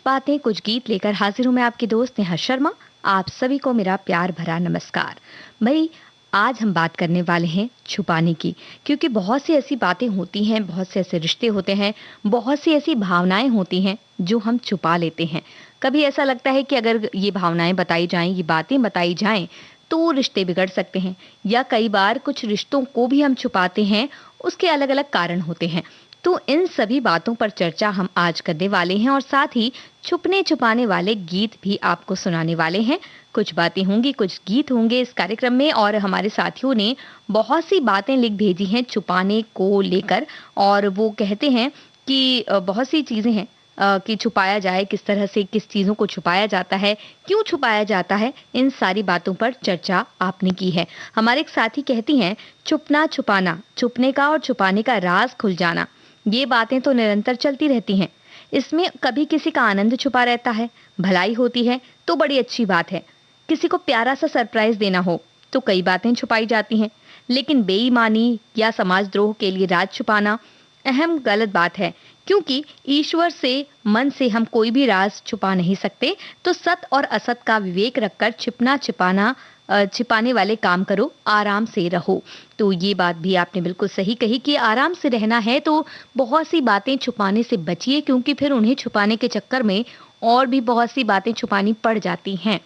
बातें कुछ गीत लेकर हाजिर हूं मैं आपकी दोस्त नेहा शर्मा। आप सभी को मेरा प्यार भरा नमस्कार। भाई, आज हम बात करने वाले हैं छुपाने की, क्योंकि बहुत सी ऐसी बातें होती हैं, बहुत से ऐसे रिश्ते होते हैं, बहुत सी ऐसी भावनाएं होती हैं जो हम छुपा लेते हैं। कभी ऐसा लगता है कि अगर ये भावनाएं बताई जाएं, ये बातें बताई जाएं तो रिश्ते बिगड़ सकते हैं, या कई बार कुछ रिश्तों को भी हम छुपाते हैं, उसके अलग अलग कारण होते हैं। तो इन सभी बातों पर चर्चा हम आज करने वाले हैं और साथ ही छुपने छुपाने वाले गीत भी आपको सुनाने वाले हैं। कुछ बातें होंगी, कुछ गीत होंगे इस कार्यक्रम में, और हमारे साथियों ने बहुत सी बातें लिख भेजी हैं छुपाने को लेकर। और वो कहते हैं कि बहुत सी चीजें हैं कि छुपाया जाए किस तरह से, किस चीजों को छुपाया जाता है, क्यों छुपाया जाता है, इन सारी बातों पर चर्चा आपने की है। हमारे एक साथी कहती हैं, छुपना छुपाना, छुपने का और छुपाने का राज खुल जाना, ये बातें तो निरंतर चलती रहती हैं। इसमें कभी किसी का आनंद छुपा रहता है, भलाई होती है तो बड़ी अच्छी बात है। किसी को प्यारा सा सरप्राइज देना हो तो कई बातें छुपाई जाती हैं। लेकिन बेईमानी या समाजद्रोह के लिए राज छुपाना अहम गलत बात है, क्योंकि ईश्वर से, मन से हम कोई भी राज छुपा नहीं सकते। तो सत और असत का विवेक रखकर छिपाने वाले काम करो, आराम से रहो। तो ये बात भी आपने बिल्कुल सही कही कि आराम से रहना है तो बहुत सी बातें छुपाने से बचिए, क्योंकि फिर उन्हें छुपाने के चक्कर में और भी बहुत सी बातें छुपानी पड़ जाती हैं।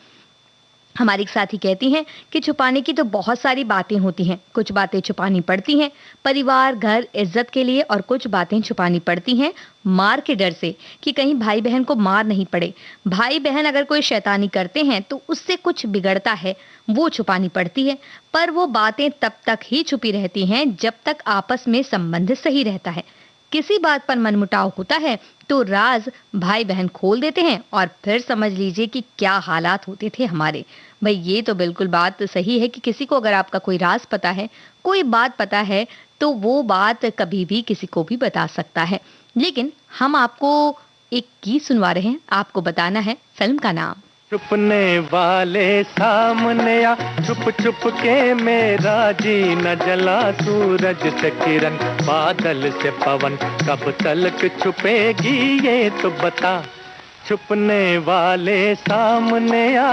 हमारी एक साथी कहती हैं कि छुपाने की तो बहुत सारी बातें होती हैं, कुछ बातें छुपानी पड़ती हैं परिवार, घर, इज्जत के लिए, और कुछ बातें छुपानी पड़ती हैं मार के डर से कि कहीं भाई बहन को मार नहीं पड़े। भाई बहन अगर कोई शैतानी करते हैं तो उससे कुछ बिगड़ता है, वो छुपानी पड़ती है। पर वो बातें तब तक ही छुपी रहती हैं जब तक आपस में संबंध सही रहता है। किसी बात पर मनमुटाव होता है तो राज भाई बहन खोल देते हैं, और फिर समझ लीजिए कि क्या हालात होते थे हमारे। भाई, ये तो बिल्कुल बात सही है कि किसी को अगर आपका कोई राज पता है, कोई बात पता है, तो वो बात कभी भी किसी को भी बता सकता है। लेकिन हम आपको एक गीत सुनवा रहे हैं, आपको बताना है फिल्म का नाम। छुपने वाले सामने आ, छुप छुप के मेरा जी न जला, सूरज से किरण, बादल से पवन, कब तलक छुपेगी ये तो बता। छुपने वाले सामने आ।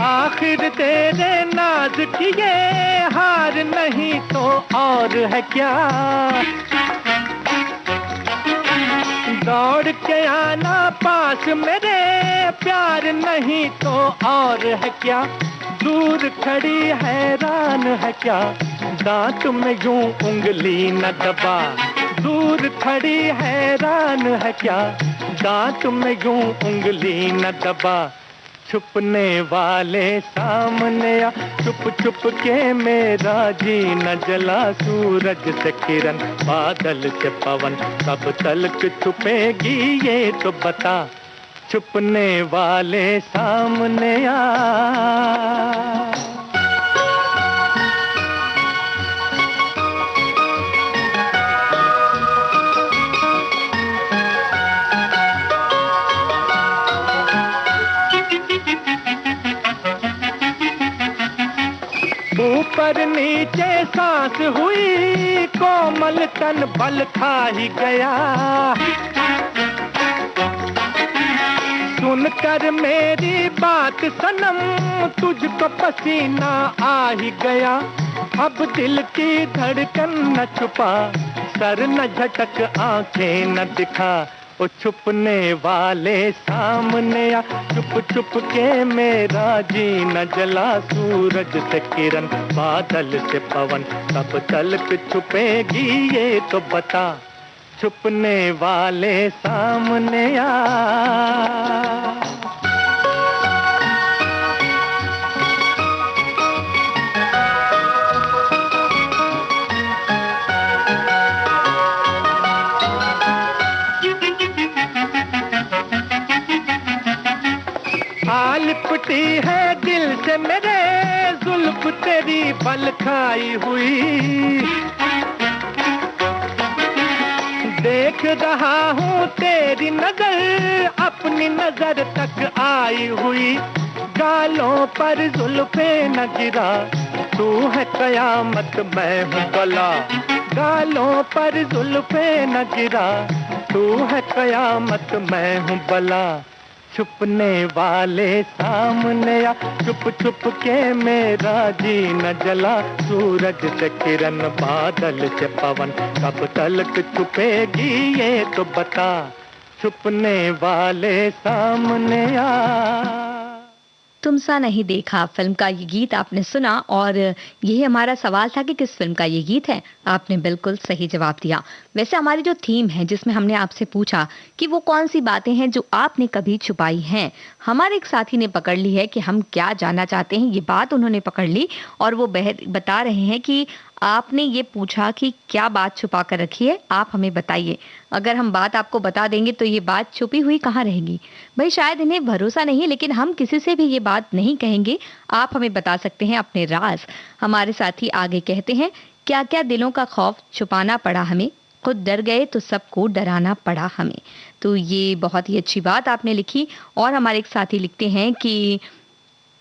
आखिर तेरे नाज की ये हार नहीं तो और है क्या, दौड़ के आना पास मेरे, प्यार नहीं तो और है क्या, दूर खड़ी हैरान है क्या, दांत में यूं उंगली न दबा, दूर खड़ी हैरान है क्या, दांत में यूं उंगली न दबा। छुपने वाले सामने आ, छुप छुप के मेरा जी न जला, सूरज से किरण, बादल से पवन, कब तलक छुपेगी ये तो बता। छुपने वाले सामने आ। ऊपर नीचे सांस हुई, कोमल तन बल खा ही गया, सुनकर मेरी बात सनम, तुझको पसीना आ ही गया। अब दिल की धड़कन न छुपा, सर न झटक, आंखें न दिखा, ओ छुपने वाले सामने आ, छुप छुप के मेरा जी न जला, सूरज से किरण, बादल से पवन, कब तलक छुपेगी ये तो बता। छुपने वाले सामने आ। लिपटी है दिल से मेरे, जुल्फ तेरी बल खाई हुई, देख रहा हूँ तेरी नजर अपनी नजर तक आई हुई, गालों पर जुल्फे न गिरा, तू है कयामत मैं हूँ बला, गालों पर जुल्फे न गिरा, तू है कयामत मैं हूँ बला। छुपने वाले सामने आ, छुप छुप के मेरा जी न जला, सूरज से किरण बादल से पवन, कब तलक छुपेगी ये तो बता, छुपने वाले सामने आ। तुम सा नहीं देखा फिल्म का ये गीत आपने सुना और यही हमारा सवाल था कि किस फिल्म का ये गीत है। आपने बिल्कुल सही जवाब दिया। वैसे हमारी जो थीम है जिसमें हमने आपसे पूछा कि वो कौन सी बातें हैं जो आपने कभी छुपाई हैं, हमारे एक साथी ने पकड़ ली है कि हम क्या जानना चाहते हैं, ये बात उन्होंने पकड़ ली और वो बता रहे हैं कि आपने ये पूछा कि क्या बात छुपा कर रखी है, आप हमें बताइए। अगर हम बात आपको बता देंगे तो ये बात छुपी हुई कहाँ रहेगी। भाई शायद इन्हें भरोसा नहीं है, लेकिन हम किसी से भी ये बात नहीं कहेंगे। आप हमें बता सकते हैं अपने राज। हमारे साथी आगे कहते हैं, क्या क्या दिलों का खौफ छुपाना पड़ा हमें, खुद डर गए तो सबको डराना पड़ा हमें। तो ये बहुत ही अच्छी बात आपने लिखी। और हमारे एक साथी लिखते हैं कि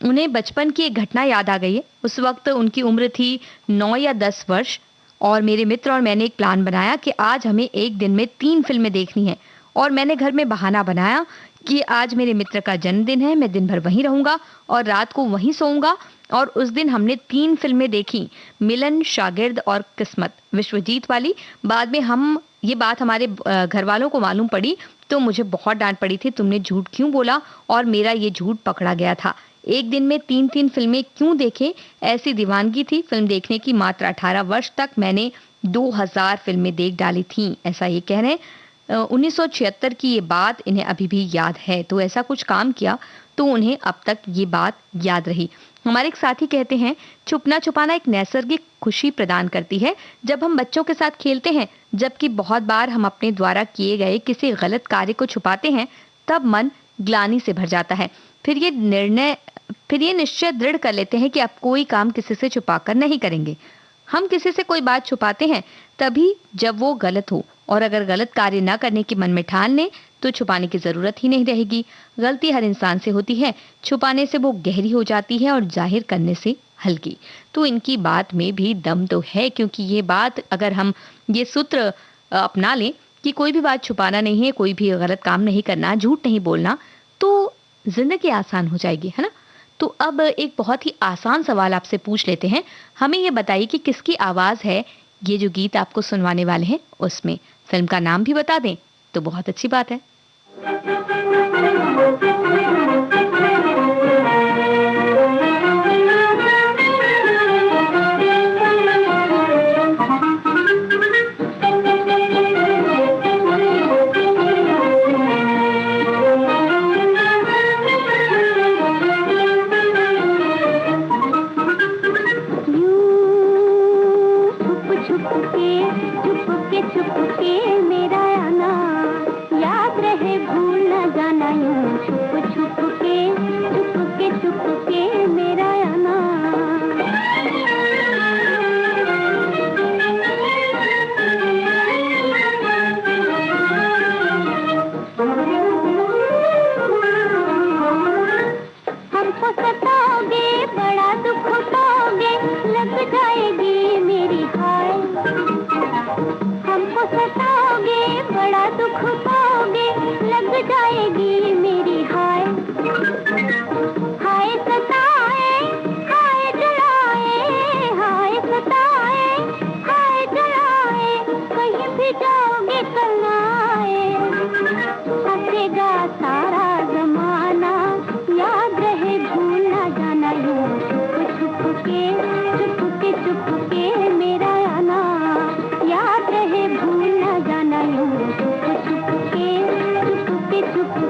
उन्हें बचपन की एक घटना याद आ गई है। उस वक्त उनकी उम्र थी 9 या 10 वर्ष और मेरे मित्र और मैंने एक प्लान बनाया कि आज हमें एक दिन में 3 फिल्में देखनी है। और मैंने घर में बहाना बनाया कि आज मेरे मित्र का जन्मदिन है, मैं दिन भर वहीं रहूंगा और रात को वहीं सोऊंगा। और उस दिन हमने 3 फिल्में देखी, मिलन, शागिर्द और किस्मत, विश्वजीत वाली। बाद में हम ये बात हमारे घर वालों को मालूम पड़ी तो मुझे बहुत डांट पड़ी थी, तुमने झूठ क्यों बोला, और मेरा ये झूठ पकड़ा गया था। एक दिन में 3-3 फिल्में क्यों देखें, ऐसी दीवानगी थी फिल्म देखने की। मात्र 18 वर्ष तक मैंने 2000 फिल्में देख डाली थीं, ऐसा ये कह रहे हैं। 1976 की ये बात इन्हें अभी भी याद है। तो ऐसा कुछ काम किया तो उन्हें अब तक ये बात याद रही। हमारे एक साथी कहते हैं, छुपना छुपाना एक नैसर्गिक खुशी प्रदान करती है जब हम बच्चों के साथ खेलते हैं, जबकि बहुत बार हम अपने द्वारा किए गए किसी गलत कार्य को छुपाते हैं, तब मन ग्लानि से भर जाता है। फिर ये निश्चय दृढ़ कर लेते हैं कि अब कोई काम किसी से छुपाकर नहीं करेंगे। हम किसी से कोई बात छुपाते हैं तभी जब वो गलत हो, और अगर गलत कार्य ना करने की मन में ठान लें तो छुपाने की जरूरत ही नहीं रहेगी। गलती हर इंसान से होती है, छुपाने से वो गहरी हो जाती है और जाहिर करने से हल्की। तो इनकी बात में भी दम तो है, क्योंकि ये बात अगर हम ये सूत्र अपना लें कि कोई भी बात छुपाना नहीं है, कोई भी गलत काम नहीं करना, झूठ नहीं बोलना, तो जिंदगी आसान हो जाएगी, है ना। तो अब एक बहुत ही आसान सवाल आपसे पूछ लेते हैं। हमें ये बताइए कि किसकी आवाज है ये जो गीत आपको सुनवाने वाले हैं उसमें। फिल्म का नाम भी बता दें तो बहुत अच्छी बात है।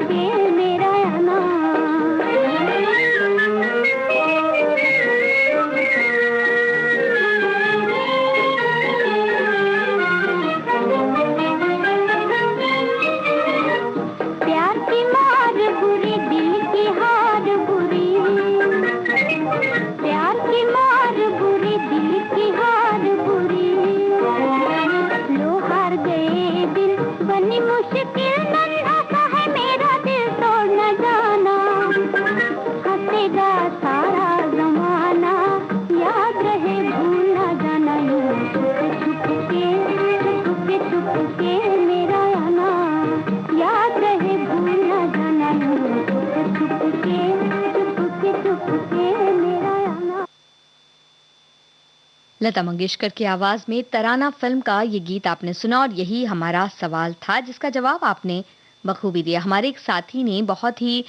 के लता मंगेशकर की आवाज में तराना फिल्म का ये गीत आपने सुना और यही हमारा सवाल था जिसका जवाब आपने बखूबी दिया। हमारे एक साथी ने बहुत ही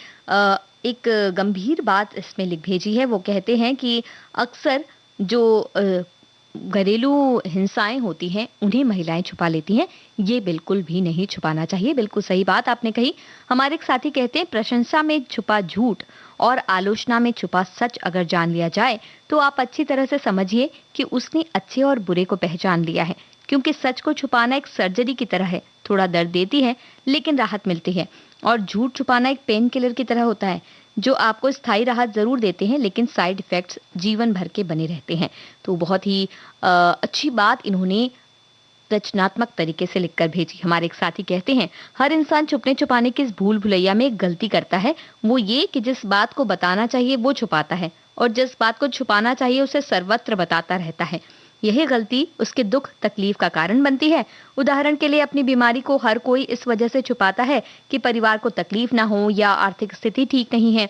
एक गंभीर बात इसमें लिख भेजी है। वो कहते हैं कि अक्सर जो घरेलू हिंसाएं होती हैं उन्हें महिलाएं छुपा लेती हैं। ये बिल्कुल भी नहीं छुपाना चाहिए। बिल्कुल सही बात आपने कही। हमारे एक साथी कहते हैं प्रशंसा में छुपा झूठ और आलोचना में छुपा सच अगर जान लिया जाए तो आप अच्छी तरह से समझिए कि उसने अच्छे और बुरे को पहचान लिया है, क्योंकि सच को छुपाना एक सर्जरी की तरह है। थोड़ा दर्द देती है लेकिन राहत मिलती है, और झूठ छुपाना एक पेन किलर की तरह होता है जो आपको स्थायी राहत जरूर देते हैं लेकिन साइड इफेक्ट्स जीवन भर के बने रहते हैं। तो बहुत ही अच्छी बात इन्होंने रचनात्मक तरीके से लिखकर भेजी। हमारे एक साथी कहते हैं हर इंसान छुपने छुपाने की इस भूल भुलैया में एक गलती करता है, वो ये कि जिस बात को बताना चाहिए वो छुपाता है और जिस बात को छुपाना चाहिए उसे सर्वत्र बताता रहता है। यही गलती उसके दुख तकलीफ का कारण बनती है। उदाहरण के लिए अपनी बीमारी को हर कोई इस वजह से छुपाता है कि परिवार को तकलीफ ना हो या आर्थिक स्थिति ठीक नहीं है।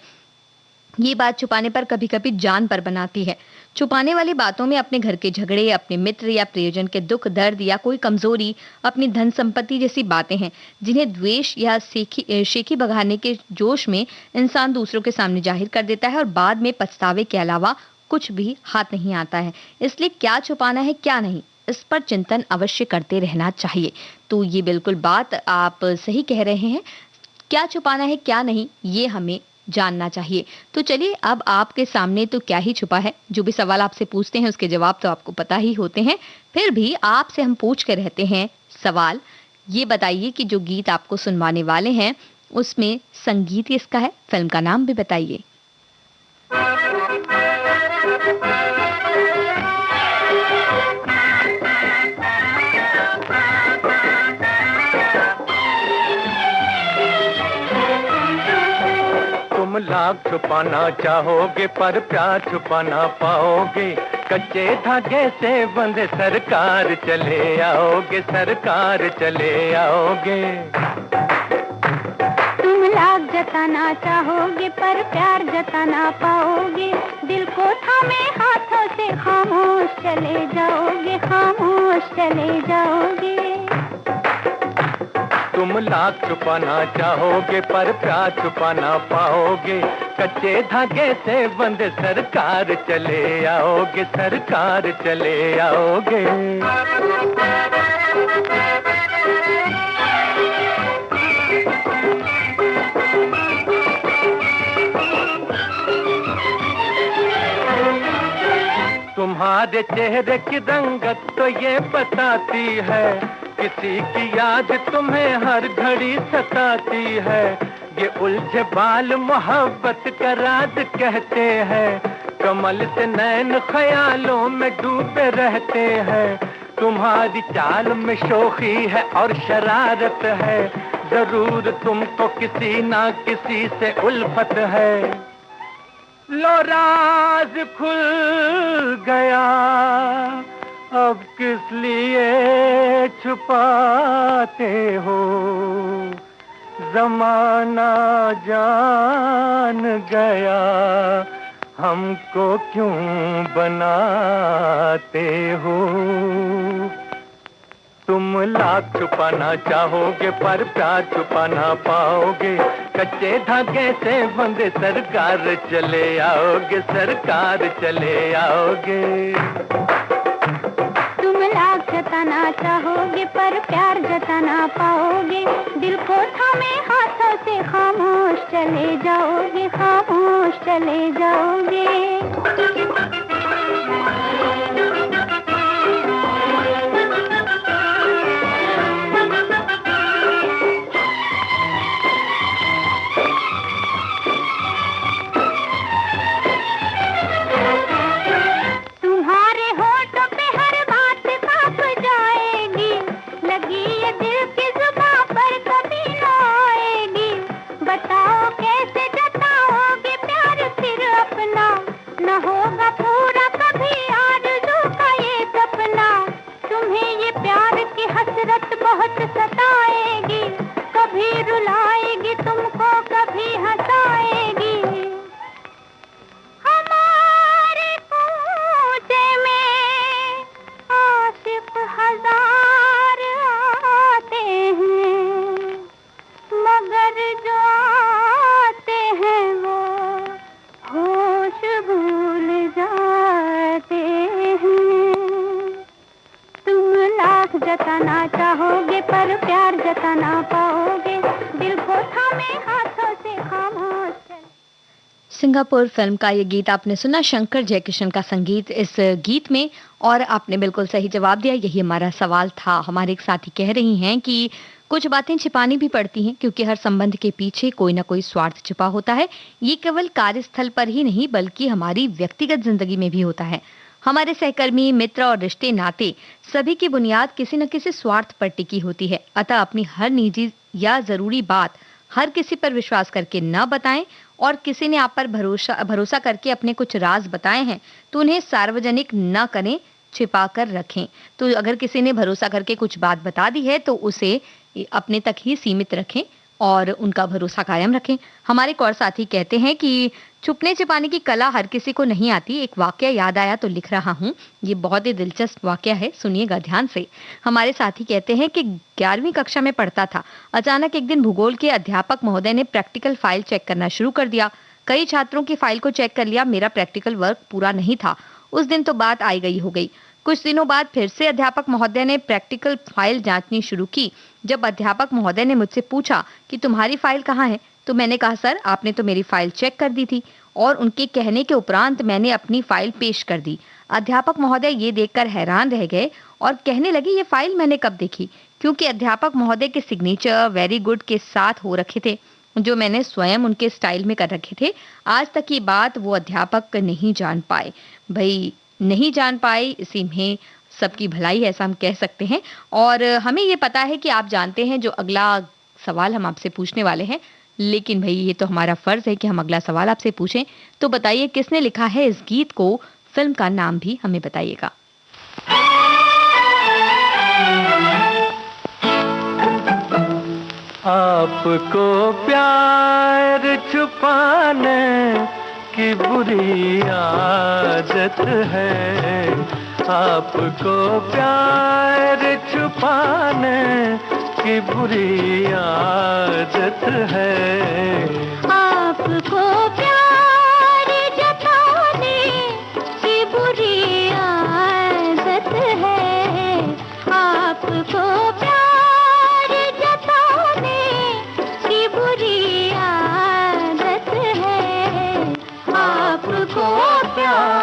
ये बात छुपाने पर कभी कभी जान पर बनाती है। छुपाने वाली बातों में अपने घर के झगड़े, अपने मित्र या प्रियजन के दुख दर्द या कोई कमजोरी, अपनी धन संपत्ति जैसी बातें हैं जिन्हें द्वेष या शेखी बघाने के जोश में इंसान दूसरों के सामने जाहिर कर देता है और बाद में पछतावे के अलावा कुछ भी हाथ नहीं आता है। इसलिए क्या छुपाना है क्या नहीं, इस पर चिंतन अवश्य करते रहना चाहिए। तो ये बिल्कुल बात आप सही कह रहे हैं। क्या छुपाना है क्या नहीं ये हमें जानना चाहिए। तो चलिए अब आपके सामने तो क्या ही छुपा है, जो भी सवाल आपसे पूछते हैं उसके जवाब तो आपको पता ही होते हैं, फिर भी आपसे हम पूछ के रहते हैं सवाल। ये बताइए कि जो गीत आपको सुनवाने वाले हैं उसमें संगीत किसका है, फिल्म का नाम भी बताइए। तुम लाख छुपाना चाहोगे पर प्यार छुपा ना पाओगे, कच्चे धागे से बंधे सरकार चले आओगे, सरकार चले आओगे। तुम लाख जताना चाहोगे पर प्यार जता ना पाओगे, दिल को थामे हाथों से खामोश चले जाओगे, खामोश चले जाओगे। तुम लाख छुपाना चाहोगे पर प्यार छुपा ना पाओगे, कच्चे धागे से बंधे सरकार चले आओगे, सरकार चले आओगे। तुम्हारे चेहरे की रंगत तो ये बताती है, किसी की याद तुम्हें हर घड़ी सताती है। ये उलझे बाल मोहब्बत का राज कहते हैं, कमल से नैन ख्यालों में डूबे रहते हैं। तुम्हारी चाल में शोखी है और शरारत है, जरूर तुमको किसी ना किसी से उल्फत है। लो राज खुल गया, अब किस लिए छुपाते हो, ज़माना जान गया, हमको क्यों बनाते हो। तुम लाख छुपाना चाहोगे पर प्यार छुपा ना पाओगे, कच्चे धागे से बंधे सरकार चले आओगे, सरकार चले आओगे। तुम लाख जताना चाहोगे पर प्यार जता ना पाओगे, दिल को थामे हाथों से खामोश चले जाओगे, खामोश चले जाओगे। न होगा पूरा कभी जो आते हैं वो होश भूल जाते हैं। तुम लाख जताना चाहोगे पर प्यार जताना पाओगे, दिल को थामे हाथों से खामोश चले। सिंगापुर फिल्म का ये गीत आपने सुना, शंकर जयकिशन का संगीत इस गीत में। और आपने बिल्कुल सही जवाब दिया, यही हमारा सवाल था। हमारे एक साथी कह रही हैं कि कुछ बातें छिपानी भी पड़ती हैं क्योंकि हर संबंध के पीछे कोई ना कोई स्वार्थ छिपा होता है। ये केवल कार्यस्थल पर ही नहीं बल्कि हमारी व्यक्तिगत जिंदगी में भी होता है। हमारे सहकर्मी, मित्र और रिश्ते नाते सभी की बुनियाद किसी न किसी स्वार्थ पर टिकी होती है। अतः अपनी हर निजी या जरूरी बात हर किसी पर विश्वास करके न बताएं, और किसी ने आप पर भरोसा करके अपने कुछ राज बताए हैं तो उन्हें सार्वजनिक न करें, छिपा कर रखें। तो अगर किसी ने भरोसा करके कुछ बात बता दी है तो उसे अपने तक ही सीमित रखें और उनका भरोसा कायम रखें। हमारे एक और साथी कहते हैं कि छुपने छिपाने की कला हर किसी को नहीं आती। एक वाकया याद आया तो लिख रहा हूँ। ये बहुत ही दिलचस्प वाकया है, सुनिएगा ध्यान से। हमारे साथी कहते हैं कि 11वीं कक्षा में पढ़ता था। अचानक एक दिन भूगोल के अध्यापक महोदय ने प्रैक्टिकल फाइल चेक करना शुरू कर दिया। कई छात्रों की फाइल को चेक कर लिया, मेरा प्रैक्टिकल वर्क पूरा नहीं था। उस दिन तो बात आई गई हो गई। कुछ दिनों बाद फिर से अध्यापक महोदय ने प्रैक्टिकल फाइल जांचनी शुरू की। जब अध्यापक महोदय ने मुझसे पूछा कि तुम्हारी फाइल कहाँ है, तो मैंने कहा सर आपने तो मेरी फाइल चेक कर दी थी। और उनके कहने के उपरांत मैंने अपनी फाइल पेश कर दी। अध्यापक महोदय ये देखकर हैरान रह गए और कहने लगे ये फाइल मैंने कब देखी, क्योंकि अध्यापक महोदय के सिग्नेचर वेरी गुड के साथ हो रखे थे जो मैंने स्वयं उनके स्टाइल में कर रखे थे। आज तक ये बात वो अध्यापक नहीं जान पाए। भाई नहीं जान पाए, इसी में सबकी भलाई है, ऐसा हम कह सकते हैं। और हमें ये पता है कि आप जानते हैं जो अगला सवाल हम आपसे पूछने वाले हैं, लेकिन भाई ये तो हमारा फर्ज है कि हम अगला सवाल आपसे पूछें। तो बताइए किसने लिखा है इस गीत को, फिल्म का नाम भी हमें बताइएगा। आपको प्यार छुपाने की बुरी आदत है, आपको प्यार छुपाने की बुरी आदत है। आपको प्यार जताने की बुरी आदत है, आपको प्यार जताने की बुरी आदत है, आपको प्यार।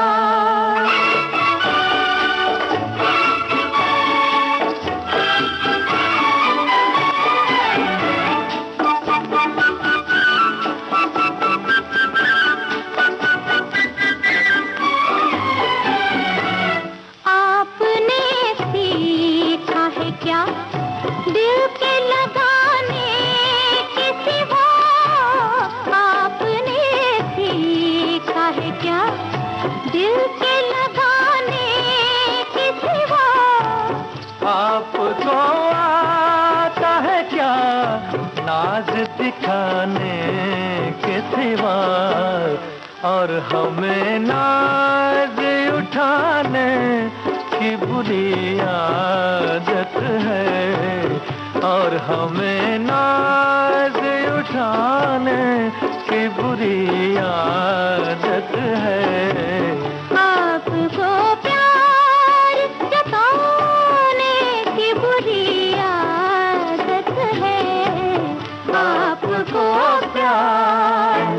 आपको आता है क्या नाज दिखाने के सिवा, और हमें नाज उठाने की बुरी आदत है, और हमें नाज उठाने की बुरी आदत है। आपको प्यार जताने की बुरी आदत है, आपको प्यार।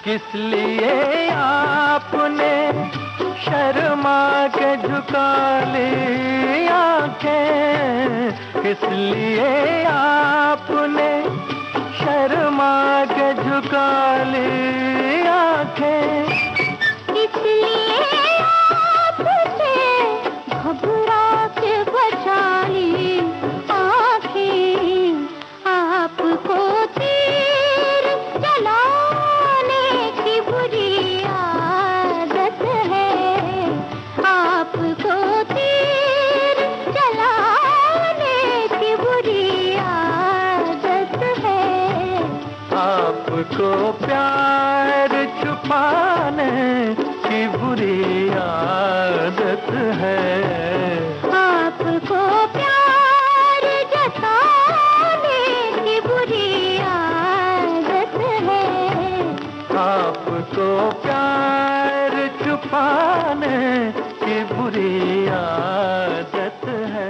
किस लिए आपने शर्मा के झुका ली आंखें, किस लिए आपने शर्मा के झुका ली आंखें, इसलिए आपसे घबरा के बचा ली आंखें, आपको तीर चलाने की बुरी आदत है, आपको तीर चलाने की बुरी आपको प्यार छुपाने की बुरी आदत है। आपको प्यार जताने की बुरी आदत है। आपको प्यार छुपाने की बुरी आदत है।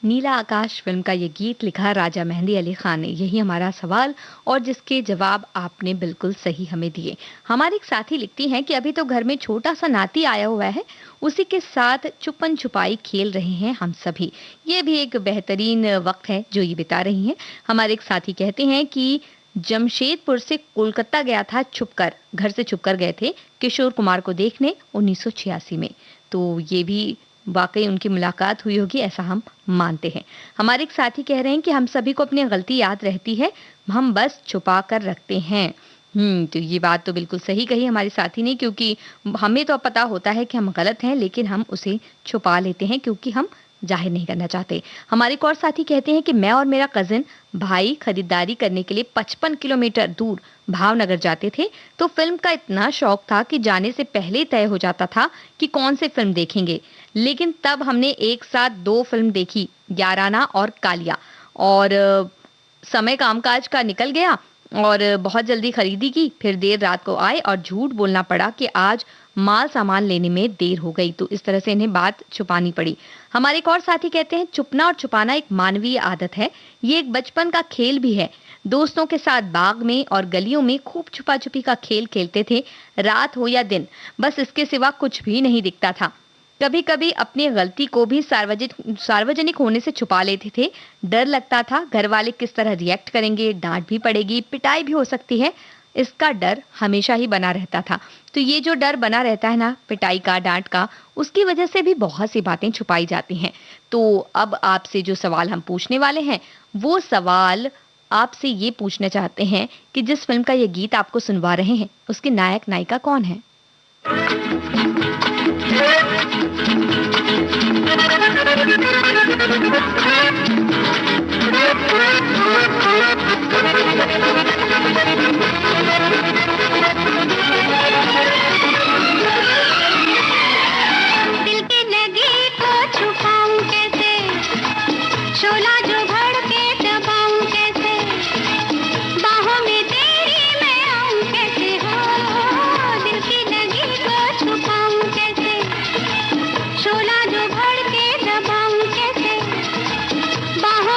नीला आकाश फिल्म का ये गीत लिखा राजा मेहंदी अली खान ने। यही हमारा सवाल और जिसके जवाब आपने बिल्कुल सही हमें दिए। हमारी एक साथी लिखती हैं कि अभी तो घर में छोटा सा नाती आया हुआ है, उसी के साथ छुपन छुपाई खेल रहे हैं हम सभी। ये भी एक बेहतरीन वक्त है जो ये बिता रही हैं। हमारे एक साथी कहते हैं कि जमशेदपुर से कोलकाता गया था छुपकर, घर से छुपकर गए थे किशोर कुमार को देखने 1986 में। तो ये भी वाकई उनकी मुलाकात हुई होगी ऐसा हम मानते हैं। हमारे एक साथी कह रहे हैं कि हम सभी को अपनी गलती याद रहती है, हम बस छुपा कर रखते हैं। तो ये बात तो बिल्कुल सही कही हमारे साथी ने, क्योंकि हमें तो अब पता होता है कि हम गलत हैं, लेकिन हम उसे छुपा लेते हैं क्योंकि हम जाहिर नहीं करना चाहते। हमारे एक और साथी कहते हैं कि मैं और मेरा कजिन भाई खरीदारी करने के लिए 55 किलोमीटर दूर भावनगर जाते थे, तो फिल्म का इतना शौक था कि जाने से पहले तय हो जाता था कि कौन सी फिल्म देखेंगे। लेकिन तब हमने एक साथ 2 फिल्म देखी, याराना और कालिया, और समय कामकाज का निकल गया और बहुत जल्दी खरीदी की, फिर देर रात को आए और झूठ बोलना पड़ा कि आज माल सामान लेने में देर हो गई, तो इस तरह से इन्हें बात छुपानी पड़ी। हमारे एक और साथी कहते हैं चुपना और छुपाना एक मानवीय आदत है, ये एक बचपन का खेल भी है। दोस्तों के साथ बाग में और गलियों में खूब छुपा छुपी का खेल खेलते थे, रात हो या दिन, बस इसके सिवा कुछ भी नहीं दिखता था। कभी कभी अपनी गलती को भी सार्वजनिक होने से छुपा लेते थे। डर लगता था घर वाले किस तरह रिएक्ट करेंगे, डांट भी पड़ेगी, पिटाई भी हो सकती है, इसका डर हमेशा ही बना रहता था। तो ये जो डर बना रहता है ना, पिटाई का, डांट का, उसकी वजह से भी बहुत सी बातें छुपाई जाती हैं। तो अब आपसे जो सवाल हम पूछने वाले हैं, वो सवाल आपसे ये पूछना चाहते हैं कि जिस फिल्म का ये गीत आपको सुनवा रहे हैं, उसके नायक नायिका कौन है? दिल की लगी को छुपाऊं कैसे, शोला जो भड़के दबाऊं कैसे, बाहों में तेरी मैं आऊं कैसे, हो दिल की लगी को छुपाऊं कैसे, शोला जो भड़के दबाऊं कैसे, बाहों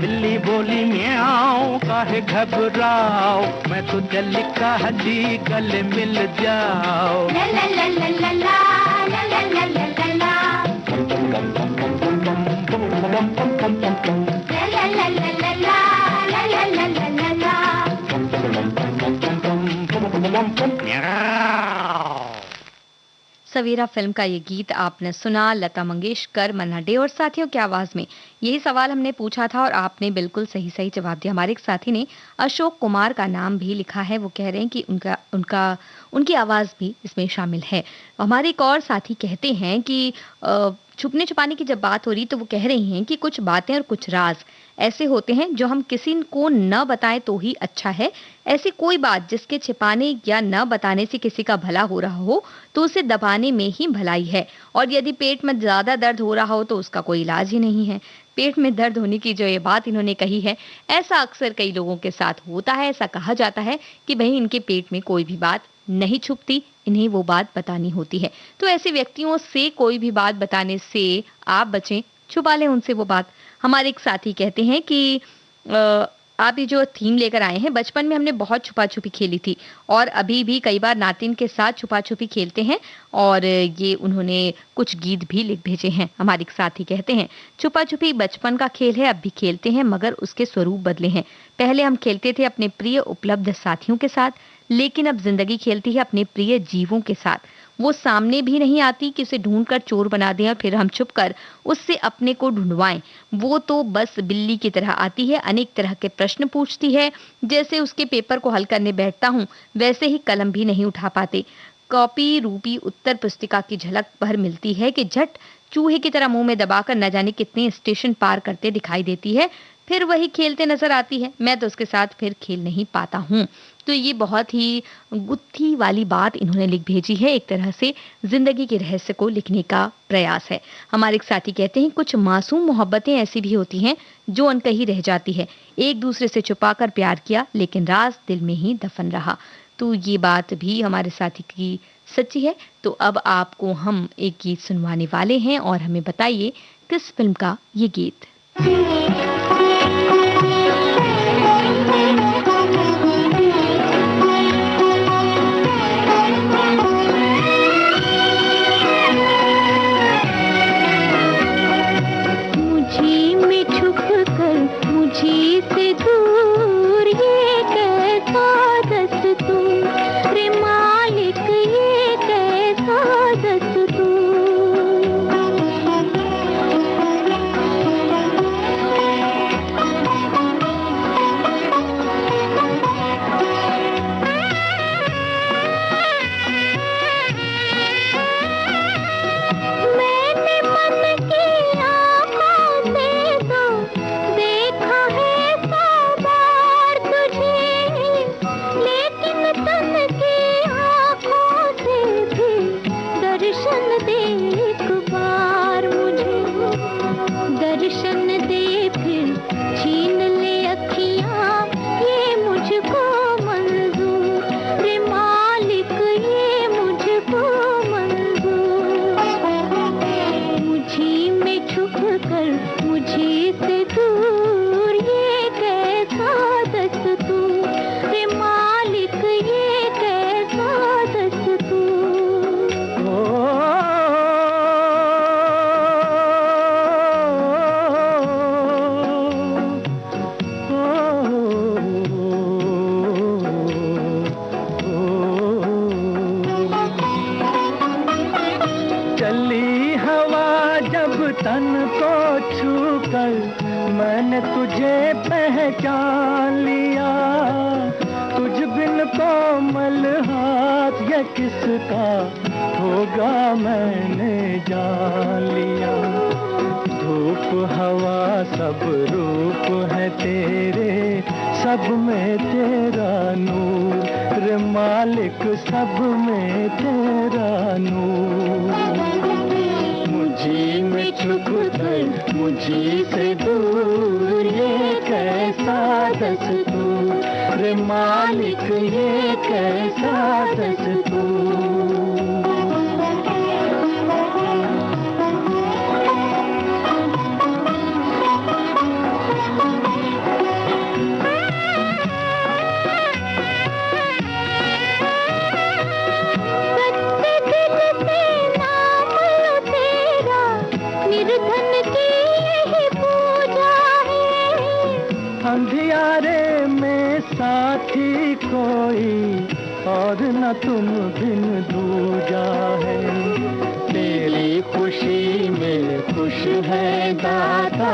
बिल्ली बोली म्याऊं, काहे घबराओ, मैं तो दिल का हदी गले मिल जाओ। ला ला ला ला ला ला ला ला ला ला ला ला ला ला ला ला ला। सवेरा फिल्म का ये गीत आपने सुना लता मंगेशकर, मन्ना डे और साथियों की आवाज में। यही सवाल हमने पूछा था और आपने बिल्कुल सही सही जवाब दिया। हमारे एक साथी ने अशोक कुमार का नाम भी लिखा है, वो कह रहे हैं कि उनकी आवाज भी इसमें शामिल है। हमारे एक और साथी कहते हैं कि छुपने छुपाने की जब बात हो रही तो वो कह रही हैं कि कुछ बातें और कुछ राज ऐसे होते हैं जो हम किसी को न बताएं तो ही अच्छा है। ऐसी कोई बात जिसके छिपाने या न बताने से किसी का भला हो रहा हो तो उसे दबाने में ही भलाई है, और यदि पेट में ज्यादा दर्द हो रहा हो तो उसका कोई इलाज ही नहीं है। पेट में दर्द होने की जो ये बात इन्होंने कही है, ऐसा अक्सर कई लोगों के साथ होता है। ऐसा कहा जाता है कि भाई इनके पेट में कोई भी बात नहीं छुपती, इन्हें वो बात बतानी होती है। तो ऐसे व्यक्तियों से कोई भी बात बताने से आप बचें, छुपा लें उनसे वो बात। हमारे एक साथी कहते हैं कि आप ये जो थीम लेकर आए हैं, बचपन में हमने बहुत छुपा छुपी खेली थी और अभी भी कई बार नातिन के साथ छुपा छुपी खेलते हैं, और ये उन्होंने कुछ गीत भी लिख भेजे हैं। हमारे एक साथी कहते हैं छुपा छुपी बचपन का खेल है, अब भी खेलते हैं मगर उसके स्वरूप बदले हैं। पहले हम खेलते थे अपने प्रिय उपलब्ध साथियों के साथ, लेकिन अब जिंदगी खेलती है अपने प्रिय जीवों के साथ। वो सामने भी नहीं आती कि उसे ढूंढकर चोर बना दें और फिर हम छुपकर उससे अपने को ढूंढवाएं। वो तो बस बिल्ली की तरह आती है, अनेक तरह के प्रश्न पूछती है। जैसे उसके पेपर को हल करने बैठता हूँ वैसे ही कलम भी नहीं उठा पाते। कॉपी रूपी उत्तर पुस्तिका की झलक भर मिलती है कि झट चूहे की तरह मुंह में दबाकर न जाने कितने स्टेशन पार करते दिखाई देती है, फिर वही खेलते नजर आती है। मैं तो उसके साथ फिर खेल नहीं पाता हूँ। तो ये बहुत ही गुत्थी वाली बात इन्होंने लिख भेजी है, एक तरह से जिंदगी के रहस्य को लिखने का प्रयास है। हमारे एक साथी कहते हैं कुछ मासूम मोहब्बतें ऐसी भी होती हैं जो अनकही रह जाती है। एक दूसरे से छुपाकर प्यार किया लेकिन राज दिल में ही दफन रहा। तो ये बात भी हमारे साथी की सच्ची है। तो अब आपको हम एक गीत सुनवाने वाले हैं और हमें बताइए किस फिल्म का ये गीत। अंधियारे में साथी कोई और न तुम बिन दूजा है। तेरी खुशी में खुश है दाता,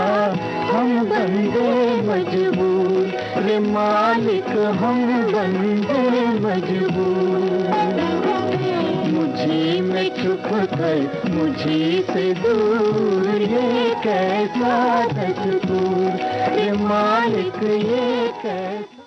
हम बंदे मजबूर, रे मालिक हम बंदे मजबूर। मुझी में छुप कर मुझी से दूर, ये कैसा दस्तूर, रे मालिक ये कैसा।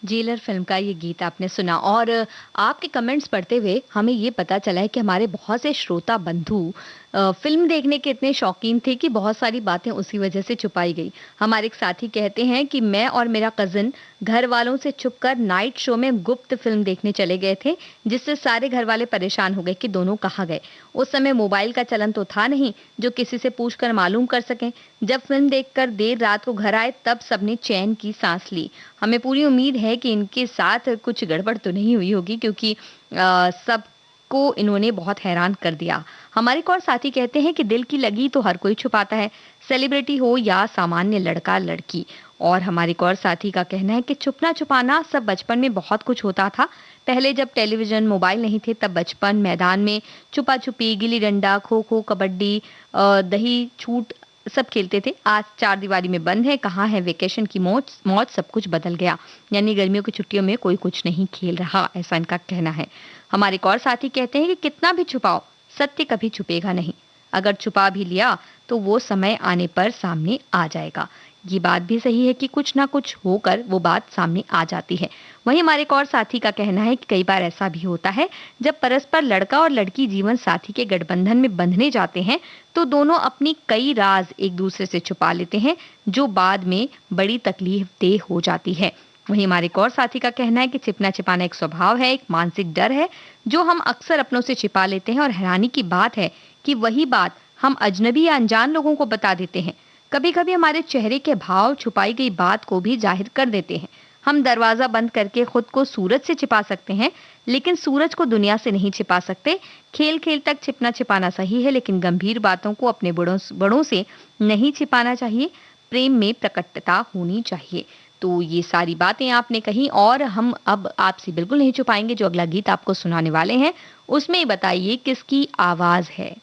जेलर फिल्म का ये गीत आपने सुना और आपके कमेंट्स पढ़ते हुए हमें ये पता चला है कि हमारे बहुत से श्रोता बंधु फिल्म देखने के इतने शौकीन थे कि बहुत सारी बातें उसी वजह से छुपाई गई। हमारे एक साथी कहते हैं कि मैं और मेरा कजिन घर वालों से छुपकर नाइट शो में गुप्त फिल्म देखने चले गए थे, जिससे सारे घर वाले परेशान हो गए कि दोनों कहाँ गए। उस समय मोबाइल का चलन तो था नहीं जो किसी से पूछकर मालूम कर सकें। जब फिल्म देखकर देर रात को घर आए तब सबने चैन की सांस ली। हमें पूरी उम्मीद है कि इनके साथ कुछ गड़बड़ तो नहीं हुई होगी, क्योंकि सब को इन्होंने बहुत हैरान कर दिया। हमारे एक और साथी कहते हैं कि दिल की लगी तो हर कोई छुपाता है, सेलिब्रिटी हो या सामान्य लड़का लड़की। और हमारे एक और साथी का कहना है कि छुपना छुपाना सब बचपन में बहुत कुछ होता था। पहले जब टेलीविजन मोबाइल नहीं थे तब बचपन मैदान में छुपा छुपी, गिल्ली डंडा, खो खो, कबड्डी, दही छूट सब खेलते थे। आज चार दीवारी में बंद है, कहाँ है वेकेशन की मौज मौज, सब कुछ बदल गया। यानी गर्मियों की छुट्टियों में कोई कुछ नहीं खेल रहा, ऐसा इनका कहना है। हमारे एक और साथी कहते हैं कि कितना भी छुपाओ सत्य कभी छुपेगा नहीं, अगर छुपा भी लिया तो वो समय आने पर सामने आ जाएगा। ये बात भी सही है कि कुछ ना कुछ होकर वो बात सामने आ जाती है। वहीं हमारे एक और साथी का कहना है कि कई बार ऐसा भी होता है जब परस्पर लड़का और लड़की जीवन साथी के गठबंधन में बंधने जाते हैं तो दोनों अपनी कई राज एक दूसरे से छुपा लेते हैं, जो बाद में बड़ी तकलीफ देह हो जाती है। वहीं हमारे एक और साथी का कहना है कि छिपना छिपाना एक स्वभाव है, एक मानसिक डर है जो हम अक्सर अपनों से छिपा लेते हैं, और हैरानी की बात है कि वही बात हम अजनबी या अनजान लोगों को बता देते हैं। कभी कभी हमारे चेहरे के भाव छुपाई गई बात को भी जाहिर कर देते हैं। हम दरवाजा बंद करके खुद को सूरज से छिपा सकते हैं, लेकिन सूरज को दुनिया से नहीं छिपा सकते। खेल खेल तक छिपना छिपाना सही है, लेकिन गंभीर बातों को अपने बड़ों से नहीं छिपाना चाहिए। प्रेम में प्रकटता होनी चाहिए। तो ये सारी बातें आपने कही और हम अब आपसे बिल्कुल नहीं छुपाएंगे। जो अगला गीत आपको सुनाने वाले हैं उसमें बताइए किसकी आवाज है।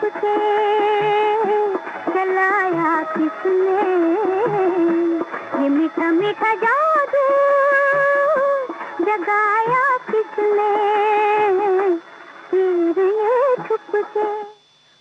के चलाया किसने, ये मीठा मीठा जादू जगाया किसने, फिर ये छुप के।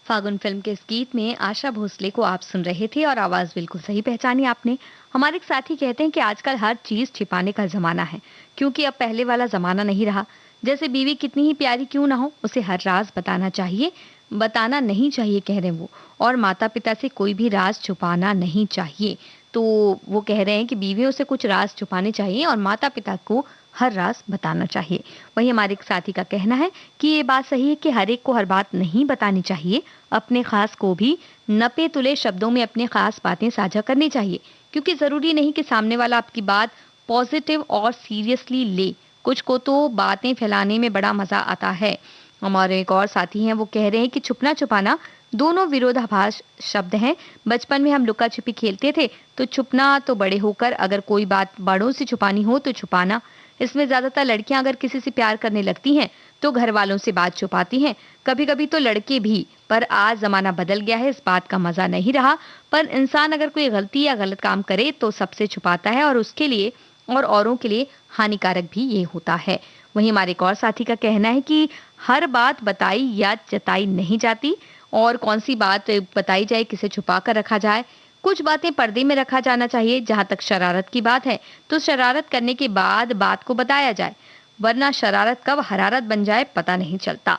फागुन फिल्म के इस गीत में आशा भोसले को आप सुन रहे थे और आवाज बिल्कुल सही पहचानी आपने। हमारे एक साथी कहते हैं कि आजकल हर चीज छिपाने का जमाना है, क्योंकि अब पहले वाला जमाना नहीं रहा। जैसे बीवी कितनी ही प्यारी क्यों ना हो, उसे हर राज बताना चाहिए, बताना नहीं चाहिए कह रहे हैं वो। और माता पिता से कोई भी राज छुपाना नहीं चाहिए। तो वो कह रहे हैं कि बीवियों से कुछ राज छुपाने चाहिए और माता पिता को हर राज बताना चाहिए। वही हमारे एक साथी का कहना है कि ये बात सही है कि हर एक को हर बात नहीं बतानी चाहिए, अपने खास को भी नपे तुले शब्दों में अपने खास बातें साझा करनी चाहिए, क्योंकि जरूरी नहीं कि सामने वाला आपकी बात पॉजिटिव और सीरियसली ले। कुछ को तो बातें फैलाने में बड़ा मजा आता है। हमारे एक और साथी हैं, वो कह रहे हैं कि छुपना छुपाना दोनों विरोधाभास शब्द हैं। बचपन में हम लुका छिपी खेलते थे, तो छुपना, तो बड़े होकर अगर कोई बात बड़ों से छुपानी हो तो छुपाना। इसमें ज्यादातर लड़कियां अगर किसी से प्यार करने लगती हैं तो घर वालों से बात छुपाती हैं, कभी कभी तो लड़के भी। पर आज जमाना बदल गया है, इस बात का मजा नहीं रहा। पर इंसान अगर कोई गलती या गलत काम करे तो सबसे छुपाता है, और उसके लिए और औरों के लिए हानिकारक भी ये होता है। वहीं हमारे एक और साथी का कहना है कि हर बात बताई या जताई नहीं जाती, और कौन सी बात बताई जाए, किसे छुपा कर रखा जाए। कुछ बातें पर्दे में रखा जाना चाहिए। जहां तक शरारत की बात है तो शरारत करने के बाद बात को बताया जाए, वरना शरारत कब हरारत बन जाए पता नहीं चलता।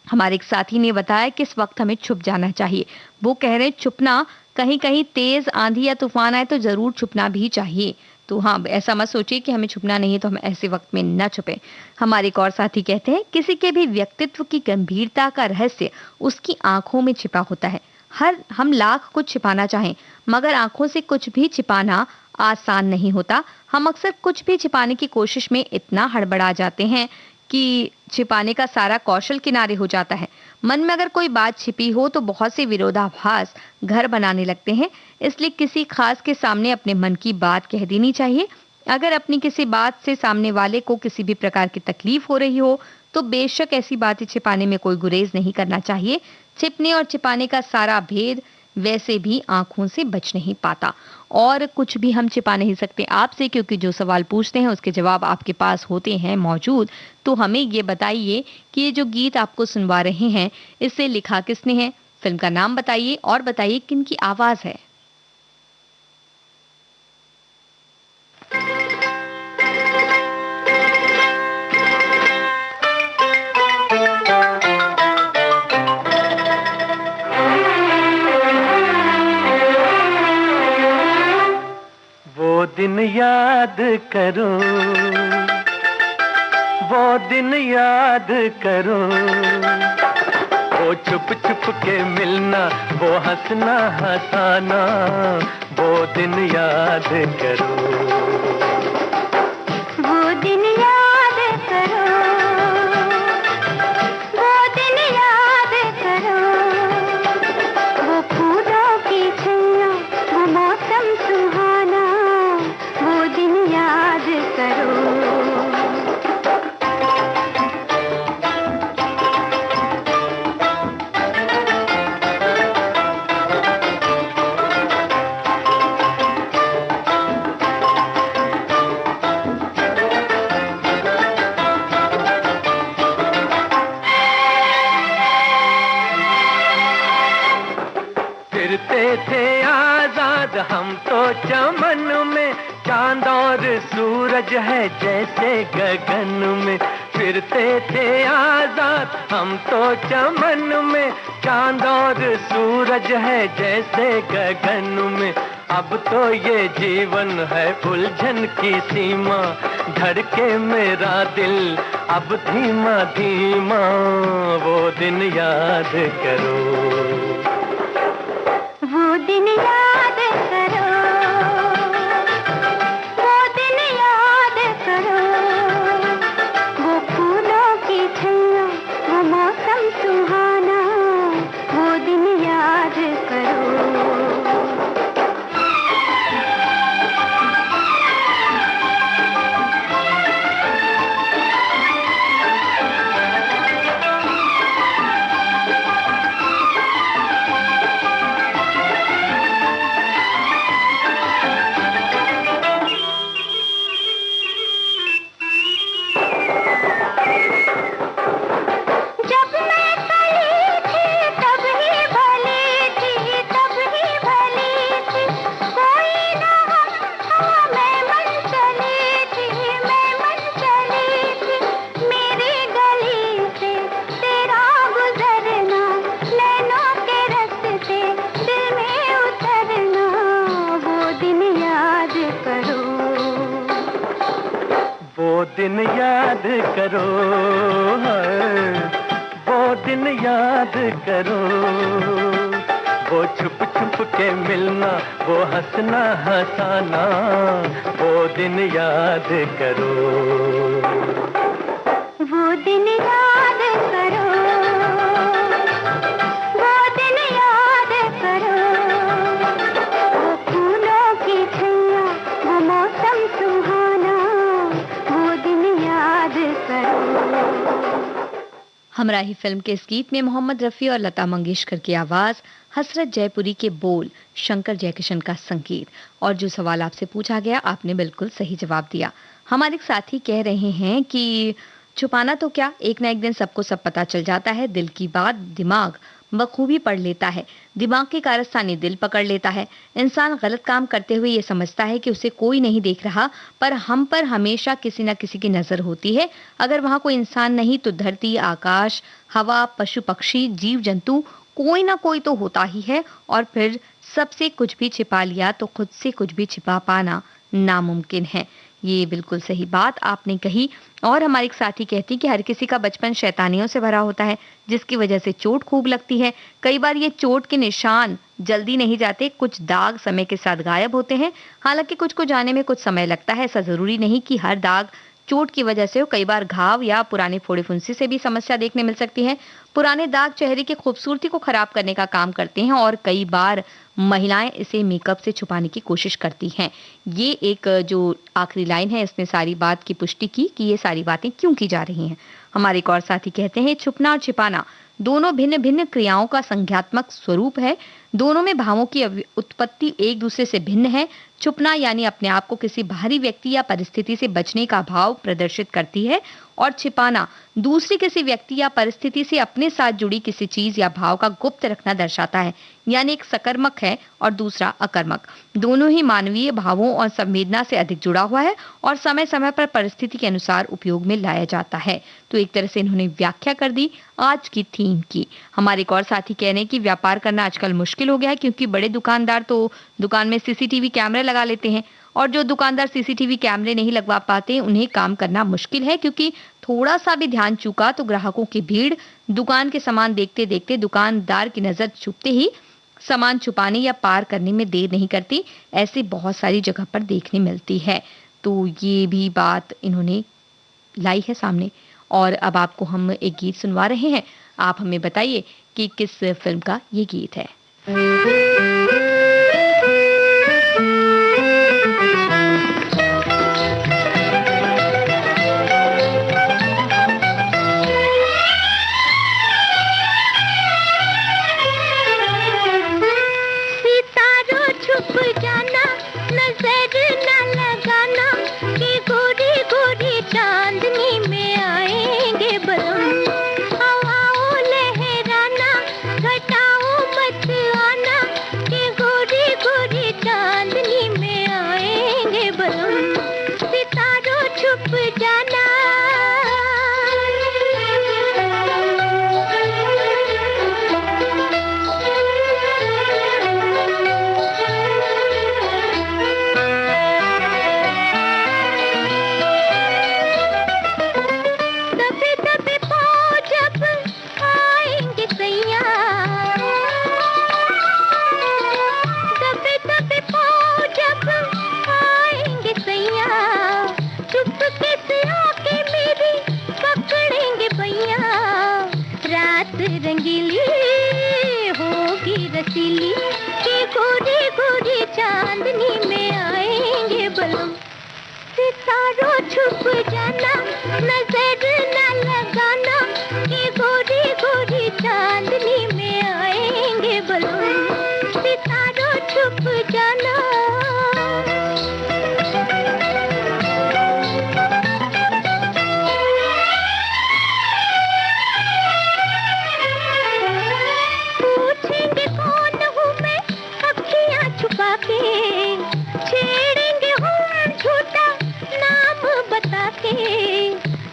हमारे एक साथी ने बताया कि इस वक्त हमें छुप जाना चाहिए। वो कह रहे छुपना, कहीं कहीं तेज आंधी या तूफान आए तो जरूर छुपना भी चाहिए। तो हाँ, ऐसा मत सोचिए कि हमें छुपना नहीं है तो हम ऐसे वक्त में न छुपे। हमारे एक और साथी कहते हैं, किसी के भी व्यक्तित्व की गंभीरता का रहस्य उसकी आंखों में छिपा होता है। हम लाख कुछ छिपाना चाहें, मगर आंखों से कुछ भी छिपाना आसान नहीं होता। हम अक्सर कुछ भी छिपाने की कोशिश में इतना हड़बड़ा जाते हैं कि छिपाने का सारा कौशल किनारे हो जाता है। मन में अगर कोई बात छिपी हो तो बहुत से विरोधाभास घर बनाने लगते हैं। इसलिए किसी खास के सामने अपने मन की बात कह देनी चाहिए। अगर अपनी किसी बात से सामने वाले को किसी भी प्रकार की तकलीफ हो रही हो तो बेशक ऐसी बातें छिपाने में कोई गुरेज नहीं करना चाहिए। छिपने और छिपाने का सारा भेद वैसे भी आंखों से बच नहीं पाता, और कुछ भी हम छिपा नहीं सकते आपसे, क्योंकि जो सवाल पूछते हैं उसके जवाब आपके पास होते हैं मौजूद। तो हमें ये बताइए कि ये जो गीत आपको सुनवा रहे हैं, इसे लिखा किसने है, फिल्म का नाम बताइए और बताइए किन की आवाज है। वो दिन याद करो, वो दिन याद करो, वो छुप छुप के मिलना, वो हंसना हंसाना, वो दिन याद करो। वो दिन याद करो, वो दिन याद करो, वो फूलों की छैया, वो मौसम सुहाना, वो दिन याद करो। फिरते थे आजाद हम तो चमन में, चांद और सूरज है जैसे गगन में। फिरते थे आजाद हम तो चमन में, चांद और सूरज है जैसे गगन में। अब तो ये जीवन है उलझन की सीमा, धड़के मेरा दिल अब धीमा धीमा, वो दिन याद करो। वो दिन याद करो, वो दिन याद करो, वो फूलों की छैया, वो मौसम सुहाना, वो दिन याद करो। दिन याद करो, वो दिन याद करो, वो छुप छुप के मिलना, वो हंसना हंसाना, वो दिन याद करो, वो दिन याद करो, वो दिन याद करो, वो फूलों की छैया, वो मौसम सुहाना, वो दिन याद करो। हमराही फिल्म के इस गीत में मोहम्मद रफ़ी और लता मंगेशकर की आवाज़, हसरत जयपुरी के बोल, शंकर जयकिशन का संगीत। और जो सवाल आपसे पूछा गया आपने बिल्कुल सही जवाब दिया। हमारे साथी कह रहे हैं कि छुपाना तो क्या, एक ना एक दिन सबको सब पता चल जाता है। दिल की बात दिमाग बखूबी पढ़ लेता है, दिमाग की कारस्तानी दिल पकड़ लेता है। इंसान गलत काम करते हुए ये समझता है कि उसे कोई नहीं देख रहा, पर हम पर हमेशा किसी न किसी की नजर होती है। अगर वहां कोई इंसान नहीं तो धरती, आकाश, हवा, पशु पक्षी, जीव जंतु, कोई ना कोई तो होता ही है। और फिर सबसे कुछ भी छिपा लिया तो खुद से कुछ भी छिपा पाना नामुमकिन है। ये बिल्कुल सही बात आपने कही। और हमारे एक साथी कहती कि हर किसी का बचपन शैतानियों से भरा होता है, जिसकी वजह से चोट खूब लगती है। कई बार ये चोट के निशान जल्दी नहीं जाते, कुछ दाग समय के साथ गायब होते हैं। हालांकि कुछ को जाने में कुछ समय लगता है। ऐसा जरूरी नहीं कि हर दाग चोट की वजह से हो, कई बार घाव या पुराने फोड़े फुंसी से भी समस्या देखने मिल सकती है। पुराने दाग चेहरे की खूबसूरती को खराब करने का काम करते हैं और कई बार महिलाएं इसे मेकअप से छुपाने की कोशिश करती हैं। ये एक जो आखिरी लाइन है इसने सारी बात की पुष्टि की कि ये सारी बातें क्यों की जा रही हैं। हमारे एक और साथी कहते हैं छुपना और छिपाना दोनों भिन्न भिन्न क्रियाओं का संज्ञात्मक स्वरूप है। दोनों में भावों की उत्पत्ति एक दूसरे से भिन्न है। छुपना यानी अपने आप को किसी बाहरी व्यक्ति या परिस्थिति से बचने का भाव प्रदर्शित करती है, और छिपाना दूसरी किसी व्यक्ति या परिस्थिति से अपने साथ जुड़ी किसी चीज या भाव का गुप्त रखना दर्शाता है। यानी एक सकर्मक है और दूसरा अकर्मक। दोनों ही मानवीय भावों और संवेदना से अधिक जुड़ा हुआ है और समय समय पर परिस्थिति के अनुसार उपयोग में लाया जाता है। तो एक तरह से इन्होंने व्याख्या कर दी आज की थीम की। हमारे एक और साथी कह रहे हैं कि व्यापार करना आजकल मुश्किल हो गया है, क्योंकि बड़े दुकानदार तो दुकान में सीसीटीवी कैमरे लगा लेते हैं, और जो दुकानदार सीसीटीवी कैमरे नहीं लगवा पाते उन्हें काम करना मुश्किल है, क्योंकि थोड़ा सा भी ध्यान चूका तो ग्राहकों की भीड़ दुकान के सामान देखते देखते दुकानदार की नजर छुपते ही सामान छुपाने या पार करने में देर नहीं करती। ऐसे बहुत सारी जगह पर देखने मिलती है। तो ये भी बात इन्होंने लाई है सामने। और अब आपको हम एक गीत सुनवा रहे हैं। आप हमें बताइए कि किस फिल्म का ये गीत है।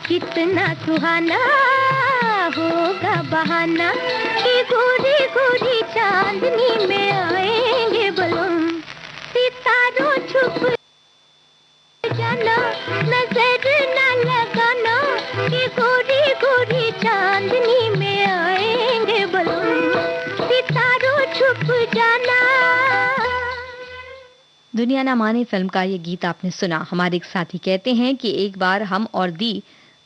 कितना सुहाना होगा बहाना कि गोरी गोरी चांदनी में आएंगे बलम, सितारों छुप जाना नजर न जाना। दुनिया ना माने फिल्म का ये गीत आपने सुना। हमारे एक साथी कहते हैं कि एक बार हम और दी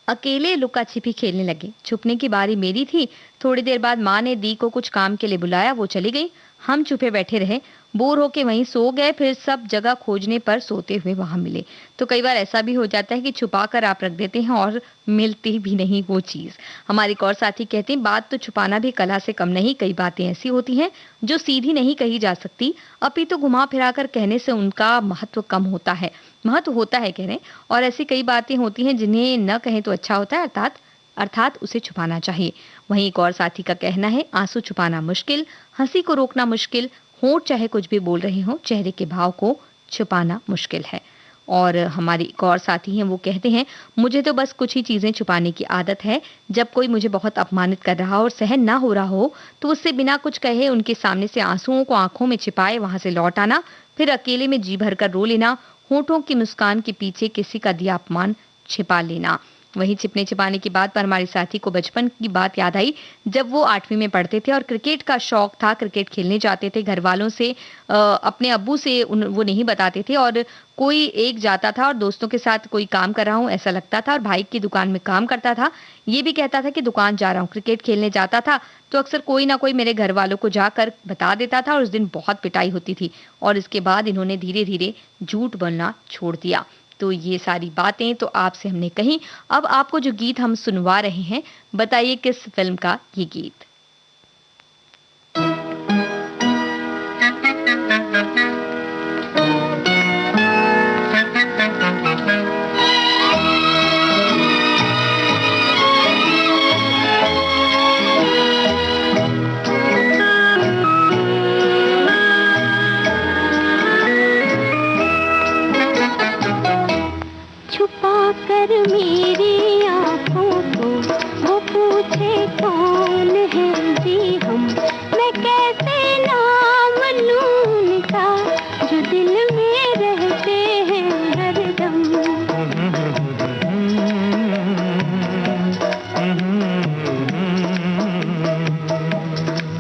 अकेले लुका छिपी खेलने लगे। छुपने की बारी मेरी थी। थोड़ी देर बाद माँ ने दी को कुछ काम के लिए बुलाया, वो चली गई। हम छुपे बैठे रहे, बोर होके वहीं सो गए। फिर सब जगह खोजने पर सोते हुए वहां मिले। तो कई बार ऐसा भी हो जाता है कि छुपा कर आप रख देते हैं और मिलती भी नहीं वो चीज। हमारे एक और साथी कहते हैं बात तो छुपाना भी कला से कम नहीं। कई बातें ऐसी होती हैं जो सीधी नहीं कही जा सकती, अपितु घुमा फिरा कर कहने से उनका महत्व कम होता है, महत्व होता है कह रहे हैं। और ऐसी कई बातें होती हैं जिन्हें न कहें तो अच्छा होता है, अर्थात अर्थात उसे छुपाना चाहिए। वहीं एक और साथी का कहना है आंसू छुपाना मुश्किल, हंसी को रोकना मुश्किल, होंठ चाहे कुछ भी बोल रहे हो, चेहरे के भाव को छुपाना मुश्किल है। और हमारी एक और साथी हैं, वो कहते हैं मुझे तो बस कुछ ही चीजें छुपाने की आदत है। जब कोई मुझे बहुत अपमानित कर रहा हो और सहन ना हो रहा हो तो उससे बिना कुछ कहे उनके सामने से आंसुओं को आंखों में छिपाए वहां से लौट आना, फिर अकेले में जी भर कर रो लेना, होठों की मुस्कान के पीछे किसी का दिया अपमान छिपा लेना। वहीं छिपने छिपाने की बात पर हमारे साथी को बचपन की बात याद आई, जब वो 8वीं में पढ़ते थे और क्रिकेट का शौक था। क्रिकेट खेलने जाते थे, घर वालों से अपने अब्बू से वो नहीं बताते थे और कोई एक जाता था और दोस्तों के साथ कोई काम कर रहा हूँ ऐसा लगता था और भाई की दुकान में काम करता था, ये भी कहता था कि दुकान जा रहा हूँ। क्रिकेट खेलने जाता था तो अक्सर कोई ना कोई मेरे घर वालों को जाकर बता देता था और उस दिन बहुत पिटाई होती थी। और इसके बाद इन्होंने धीरे धीरे झूठ बोलना छोड़ दिया। तो ये सारी बातें तो आपसे हमने कही। अब आपको जो गीत हम सुनवा रहे हैं, बताइए किस फिल्म का ये गीत। कर मेरी आंखों को वो पूछे कौन है जी हम, मैं कैसे नाम लूं उनका जो दिल में रहते हैं हरदम।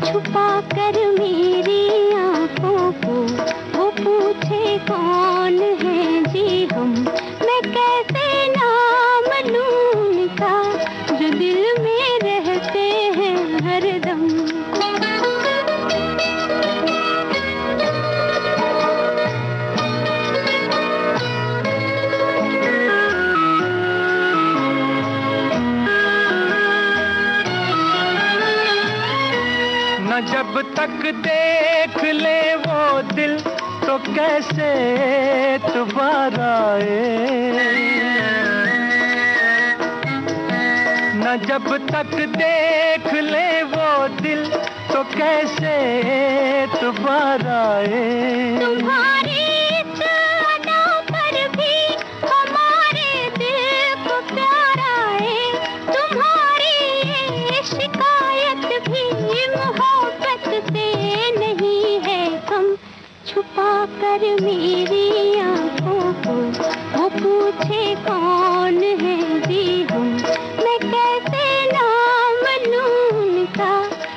छुपा कर मेरी आंखों को वो पूछे कौन है जी हम, मैं कैसे नाम लूं उनका जो दिल में रहते हैं हरदम। न जब तक देख ले वो दिल तो कैसे एतबार आए, न जब तक देख ले वो दिल तो कैसे एतबार आए। तुम्हारी इस अदा पर भी हमारे दिल को प्यार आए, तुम्हारी ये शिकायत भी मोहब्बत से नहीं है कम। छुपा कर मेरी आंखों को वो पूछे कौन है जी हम, मैं कैसे नाम लूं उनका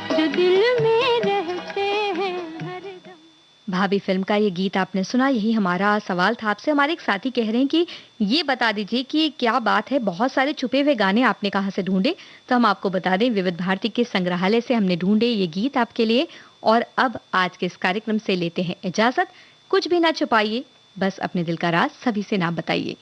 जो दिल में रहते हैं हरदम। भाभी फिल्म का ये गीत आपने सुना। यही हमारा सवाल था आपसे। हमारे एक साथी कह रहे हैं कि ये बता दीजिए कि क्या बात है बहुत सारे छुपे हुए गाने आपने कहाँ से ढूंढे। तो हम आपको बता दें विविध भारती के संग्रहालय से हमने ढूंढे ये गीत आपके लिए। और अब आज के इस कार्यक्रम से लेते हैं इजाजत। कुछ भी ना छुपाइए, बस अपने दिल का राज सभी से ना बताइए।